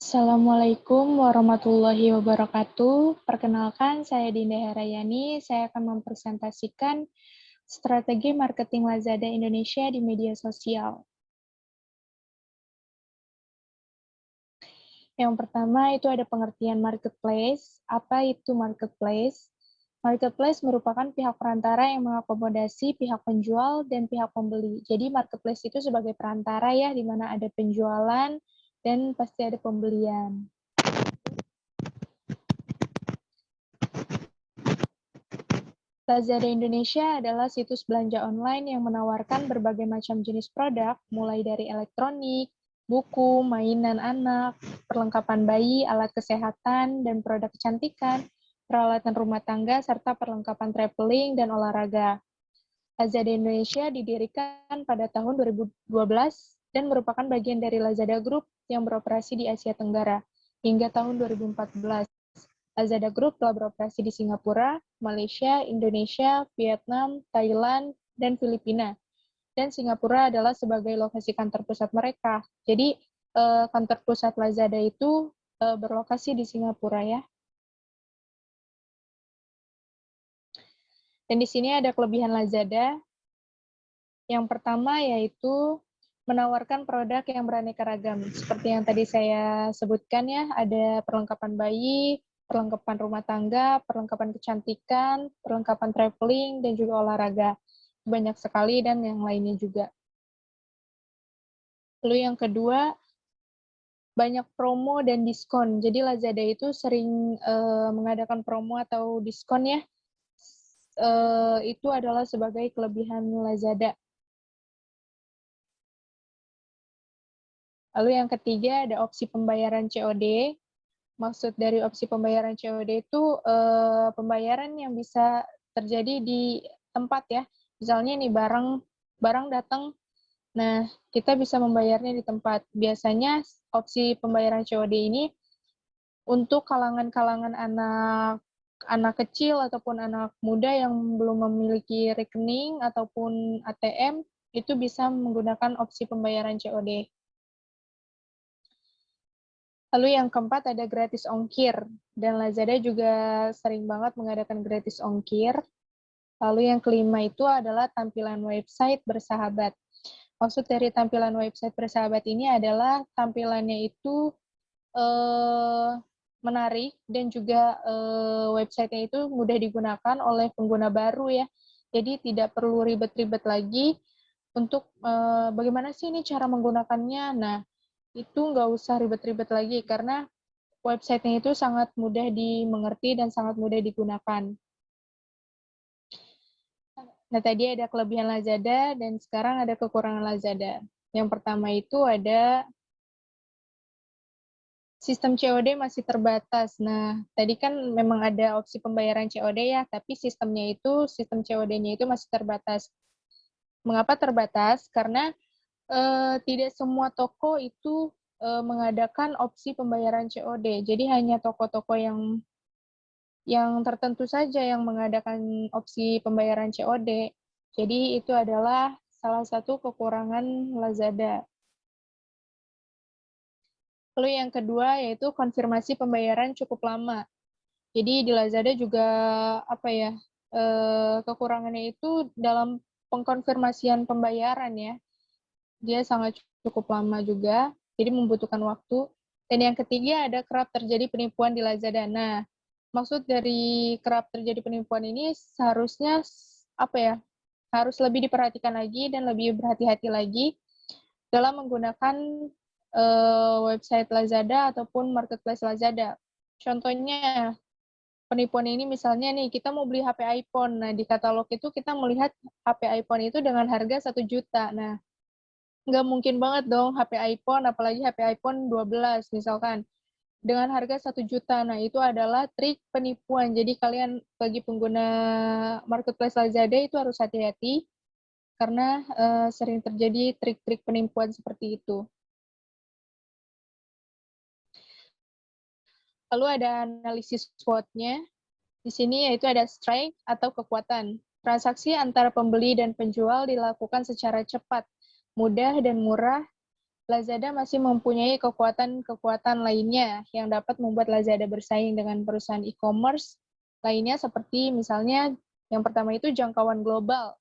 Assalamualaikum warahmatullahi wabarakatuh. Perkenalkan, saya Dinda Herayani. Saya akan mempresentasikan strategi marketing Lazada Indonesia di media sosial. Yang pertama itu ada pengertian marketplace. Apa itu marketplace? Marketplace merupakan pihak perantara yang mengakomodasi pihak penjual dan pihak pembeli. Jadi marketplace itu sebagai perantara ya, di mana ada penjualan dan pasti ada pembelian. Lazada Indonesia adalah situs belanja online yang menawarkan berbagai macam jenis produk, mulai dari elektronik, buku, mainan anak, perlengkapan bayi, alat kesehatan, dan produk kecantikan, peralatan rumah tangga, serta perlengkapan traveling dan olahraga. Lazada Indonesia didirikan pada tahun 2012 dan merupakan bagian dari Lazada Group yang beroperasi di Asia Tenggara hingga tahun 2014. Lazada Group telah beroperasi di Singapura, Malaysia, Indonesia, Vietnam, Thailand, dan Filipina. Dan Singapura adalah sebagai lokasi kantor pusat mereka. Jadi, kantor pusat Lazada itu berlokasi di Singapura ya. Dan di sini ada kelebihan Lazada. Yang pertama yaitu menawarkan produk yang beraneka ragam. Seperti yang tadi saya sebutkan ya, ada perlengkapan bayi, perlengkapan rumah tangga, perlengkapan kecantikan, perlengkapan traveling, dan juga olahraga. Banyak sekali dan yang lainnya juga. Lalu yang kedua, banyak promo dan diskon. Jadi Lazada itu sering mengadakan promo atau diskon ya. Itu adalah sebagai kelebihan Lazada. Lalu yang ketiga ada opsi pembayaran COD. Maksud dari opsi pembayaran COD itu pembayaran yang bisa terjadi di tempat ya. Misalnya nih barang datang, nah kita bisa membayarnya di tempat. Biasanya opsi pembayaran COD ini untuk kalangan-kalangan anak kecil ataupun anak muda yang belum memiliki rekening ataupun ATM itu bisa menggunakan opsi pembayaran COD. Lalu yang keempat ada gratis ongkir, dan Lazada juga sering banget mengadakan gratis ongkir. Lalu yang kelima itu adalah tampilan website bersahabat. Maksud dari tampilan website bersahabat ini adalah tampilannya itu menarik dan juga websitenya itu mudah digunakan oleh pengguna baru ya. Jadi tidak perlu ribet-ribet lagi untuk bagaimana sih ini cara menggunakannya. Nah, itu nggak usah ribet-ribet lagi karena websitenya itu sangat mudah dimengerti dan sangat mudah digunakan. Nah, tadi ada kelebihan Lazada dan sekarang ada kekurangan Lazada. Yang pertama itu ada sistem COD masih terbatas. Nah, tadi kan memang ada opsi pembayaran COD ya, tapi sistem COD-nya itu masih terbatas. Mengapa terbatas? Karena tidak semua toko itu mengadakan opsi pembayaran COD. Jadi hanya toko-toko yang tertentu saja yang mengadakan opsi pembayaran COD. Jadi itu adalah salah satu kekurangan Lazada. Lalu yang kedua yaitu konfirmasi pembayaran cukup lama. Jadi di Lazada juga kekurangannya itu dalam pengkonfirmasian pembayaran ya. Dia sangat cukup lama juga, jadi membutuhkan waktu. Dan yang ketiga ada kerap terjadi penipuan di Lazada. Nah, maksud dari kerap terjadi penipuan ini seharusnya harus lebih diperhatikan lagi dan lebih berhati-hati lagi dalam menggunakan website Lazada ataupun marketplace Lazada. Contohnya penipuan ini misalnya nih kita mau beli HP iPhone. Nah, di katalog itu kita melihat HP iPhone itu dengan harga 1 juta. Nah, nggak mungkin banget dong HP iPhone, apalagi HP iPhone 12 misalkan, dengan harga 1 juta. Nah, itu adalah trik penipuan. Jadi kalian bagi pengguna marketplace Lazada itu harus hati-hati karena sering terjadi trik-trik penipuan seperti itu. Lalu ada analisis SWOT-nya. Di sini yaitu ada strength atau kekuatan. Transaksi antara pembeli dan penjual dilakukan secara cepat, mudah, dan murah Lazada masih mempunyai kekuatan-kekuatan lainnya yang dapat membuat Lazada bersaing dengan perusahaan e-commerce lainnya seperti misalnya yang pertama itu jangkauan global,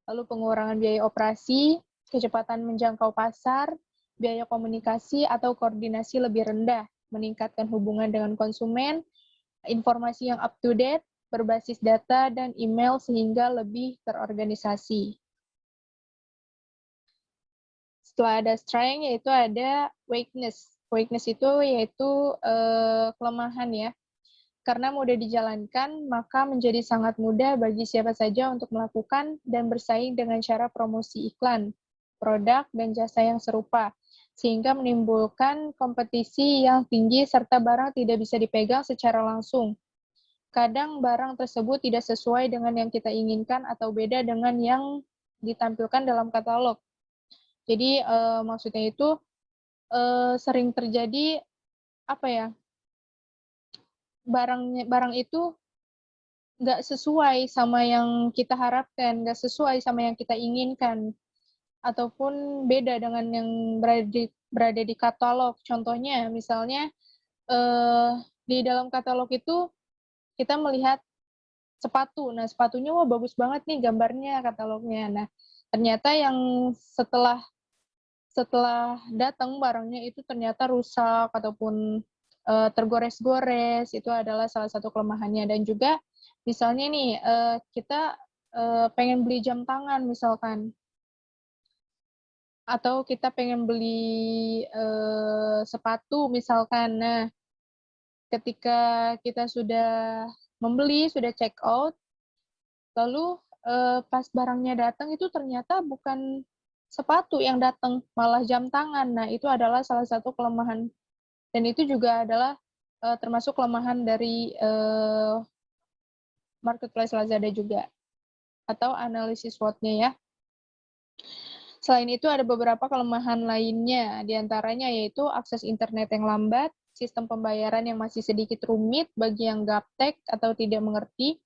lalu pengurangan biaya operasi, kecepatan menjangkau pasar, biaya komunikasi atau koordinasi lebih rendah, meningkatkan hubungan dengan konsumen, informasi yang up to date, berbasis data dan email sehingga lebih terorganisasi. Setelah ada strength, yaitu ada weakness. Weakness itu yaitu kelemahan ya. Karena mudah dijalankan, maka menjadi sangat mudah bagi siapa saja untuk melakukan dan bersaing dengan cara promosi iklan, produk, dan jasa yang serupa, sehingga menimbulkan kompetisi yang tinggi serta barang tidak bisa dipegang secara langsung. Kadang barang tersebut tidak sesuai dengan yang kita inginkan atau beda dengan yang ditampilkan dalam katalog. Jadi maksudnya itu sering terjadi apa ya, barang itu nggak sesuai sama yang kita harapkan, nggak sesuai sama yang kita inginkan, ataupun beda dengan yang berada di katalog. Contohnya, misalnya di dalam katalog itu kita melihat sepatu. Nah, sepatunya wah bagus banget nih gambarnya, katalognya. Nah, ternyata yang setelah datang barangnya itu ternyata rusak ataupun tergores-gores, itu adalah salah satu kelemahannya. Dan juga misalnya nih kita pengen beli jam tangan misalkan, atau kita pengen beli sepatu misalkan. Nah, ketika kita sudah membeli, sudah check out, lalu pas barangnya datang itu ternyata bukan sepatu yang datang, malah jam tangan. Nah, itu adalah salah satu kelemahan, dan itu juga adalah termasuk kelemahan dari marketplace Lazada juga, atau analisis SWOT-nya ya. Selain itu ada beberapa kelemahan lainnya, diantaranya yaitu akses internet yang lambat, sistem pembayaran yang masih sedikit rumit bagi yang gaptek atau tidak mengerti,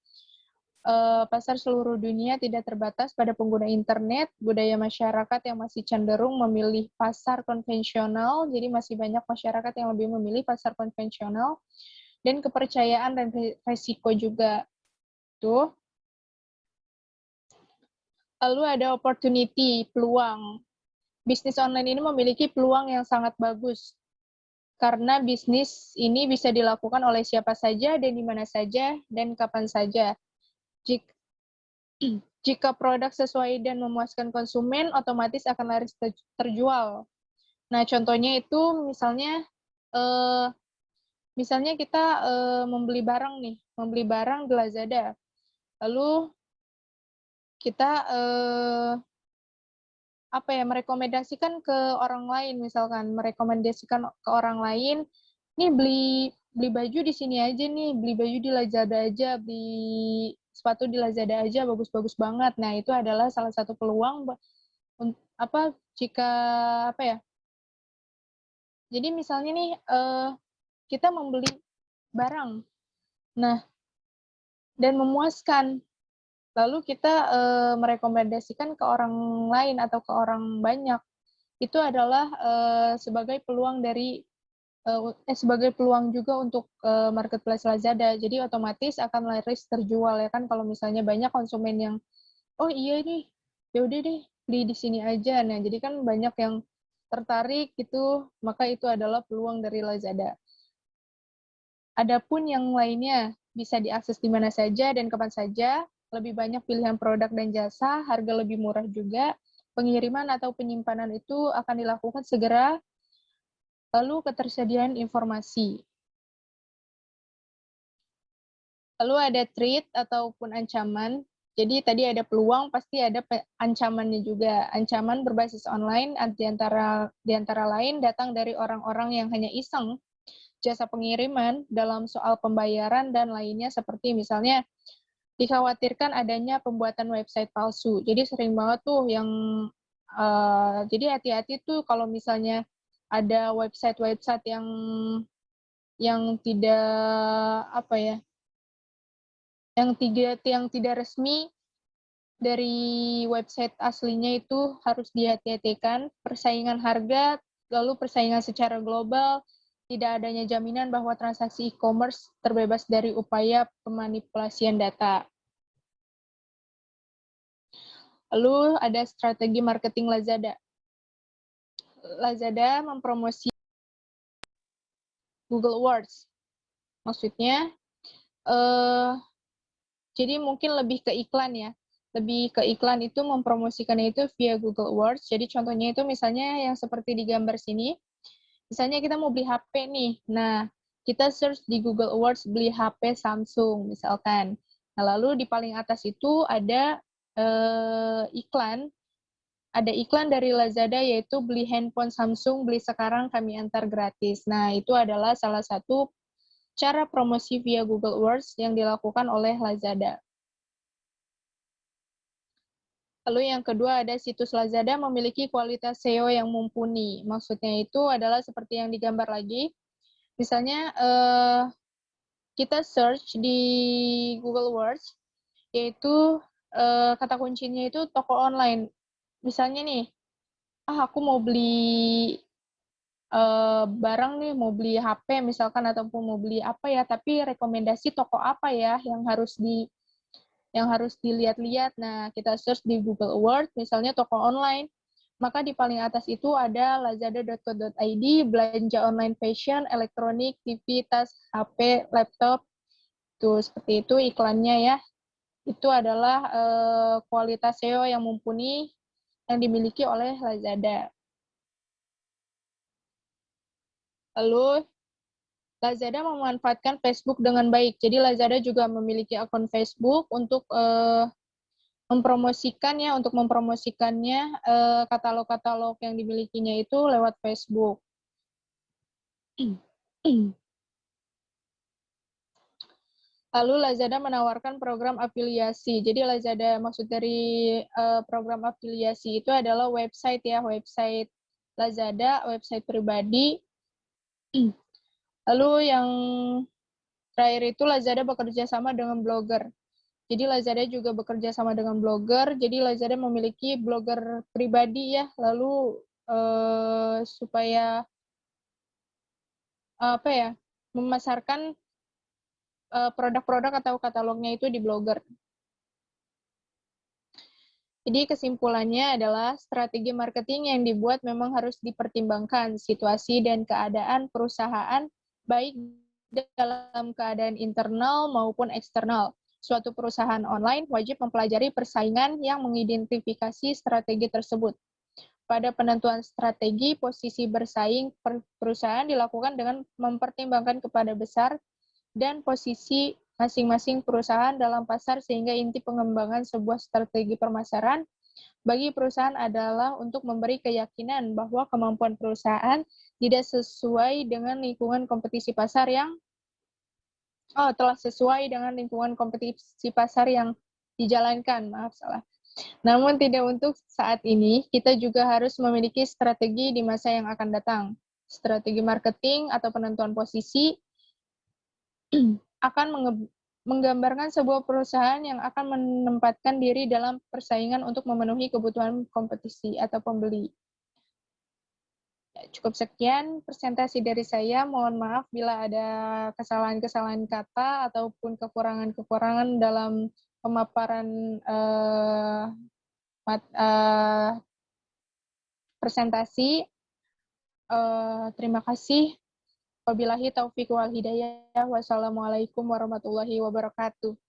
pasar seluruh dunia tidak terbatas pada pengguna internet, budaya masyarakat yang masih cenderung memilih pasar konvensional, jadi masih banyak masyarakat yang lebih memilih pasar konvensional, dan kepercayaan dan resiko juga. Tuh. Lalu ada opportunity, peluang. Bisnis online ini memiliki peluang yang sangat bagus, karena bisnis ini bisa dilakukan oleh siapa saja dan di mana saja dan kapan saja. Jika produk sesuai dan memuaskan konsumen, otomatis akan laris terjual. Nah, contohnya itu misalnya kita membeli barang di Lazada, lalu kita merekomendasikan ke orang lain, misalkan merekomendasikan ke orang lain, nih beli baju di sini aja nih, beli baju di Lazada aja, beli sepatu di Lazada aja, bagus-bagus banget. Nah, itu adalah salah satu peluang jika jadi misalnya nih kita membeli barang, nah, dan memuaskan, lalu kita merekomendasikan ke orang lain atau ke orang banyak, itu adalah sebagai peluang juga untuk marketplace Lazada. Jadi otomatis akan laris terjual ya kan, kalau misalnya banyak konsumen yang oh iya nih, ya udah deh beli di sini aja. Nah, jadi kan banyak yang tertarik gitu, maka itu adalah peluang dari Lazada. Adapun yang lainnya bisa diakses di mana saja dan kapan saja, lebih banyak pilihan produk dan jasa, harga lebih murah juga, pengiriman atau penyimpanan itu akan dilakukan segera, lalu ketersediaan informasi. Lalu ada threat ataupun ancaman. Jadi tadi ada peluang, pasti ada ancamannya juga. Ancaman berbasis online di antara lain datang dari orang-orang yang hanya iseng jasa pengiriman dalam soal pembayaran dan lainnya, seperti misalnya dikhawatirkan adanya pembuatan website palsu. Jadi sering banget tuh yang jadi hati-hati tuh kalau misalnya ada website-website yang tidak yang tidak resmi dari website aslinya, itu harus dihati-hatikan. Persaingan harga lalu persaingan secara global, tidak adanya jaminan bahwa transaksi e-commerce terbebas dari upaya pemanipulasian data. Lalu ada strategi marketing Lazada. Lazada mempromosi Google Awards. Maksudnya, jadi mungkin lebih ke iklan ya. Lebih ke iklan itu mempromosikannya itu via Google Awards. Jadi contohnya itu misalnya yang seperti di gambar sini. Misalnya kita mau beli HP nih. Nah, kita search di Google Awards beli HP Samsung misalkan. Nah, lalu di paling atas itu ada iklan. Ada iklan dari Lazada yaitu beli handphone Samsung, beli sekarang kami antar gratis. Nah, itu adalah salah satu cara promosi via Google Awards yang dilakukan oleh Lazada. Lalu yang kedua ada situs Lazada memiliki kualitas SEO yang mumpuni. Maksudnya itu adalah seperti yang digambar lagi. Misalnya kita search di Google Awards, yaitu kata kuncinya itu toko online. Misalnya nih, aku mau beli barang nih, mau beli HP misalkan ataupun mau beli apa ya, tapi rekomendasi toko apa ya yang harus dilihat-lihat. Nah, kita search di Google Awards, misalnya toko online, maka di paling atas itu ada lazada.co.id, belanja online fashion, elektronik, TV, tas, HP, laptop, tuh seperti itu iklannya ya. Itu adalah kualitas SEO yang mumpuni yang dimiliki oleh Lazada. Lalu Lazada memanfaatkan Facebook dengan baik. Jadi Lazada juga memiliki akun Facebook untuk mempromosikannya katalog-katalog yang dimilikinya itu lewat Facebook. Lalu Lazada menawarkan program afiliasi. Jadi Lazada maksud dari program afiliasi itu adalah website ya, website Lazada, website pribadi. Lalu yang terakhir itu Lazada bekerja sama dengan blogger. Jadi Lazada juga bekerja sama dengan blogger. Jadi Lazada memiliki blogger pribadi ya. Lalu supaya memasarkan produk-produk atau katalognya itu di blogger. Jadi kesimpulannya adalah strategi marketing yang dibuat memang harus dipertimbangkan situasi dan keadaan perusahaan baik dalam keadaan internal maupun eksternal. Suatu perusahaan online wajib mempelajari persaingan yang mengidentifikasi strategi tersebut. Pada penentuan strategi, posisi bersaing perusahaan dilakukan dengan mempertimbangkan kepada besar dan posisi masing-masing perusahaan dalam pasar sehingga inti pengembangan sebuah strategi pemasaran bagi perusahaan adalah untuk memberi keyakinan bahwa kemampuan perusahaan tidak sesuai dengan lingkungan kompetisi pasar yang telah sesuai dengan lingkungan kompetisi pasar yang dijalankan. Maaf salah. Namun tidak untuk saat ini, kita juga harus memiliki strategi di masa yang akan datang. Strategi marketing atau penentuan posisi akan menggambarkan sebuah perusahaan yang akan menempatkan diri dalam persaingan untuk memenuhi kebutuhan kompetisi atau pembeli. Cukup sekian presentasi dari saya. Mohon maaf bila ada kesalahan-kesalahan kata ataupun kekurangan-kekurangan dalam pemaparan presentasi. Terima kasih. Wabillahi taufiq wal hidayah. Wassalamualaikum warahmatullahi wabarakatuh.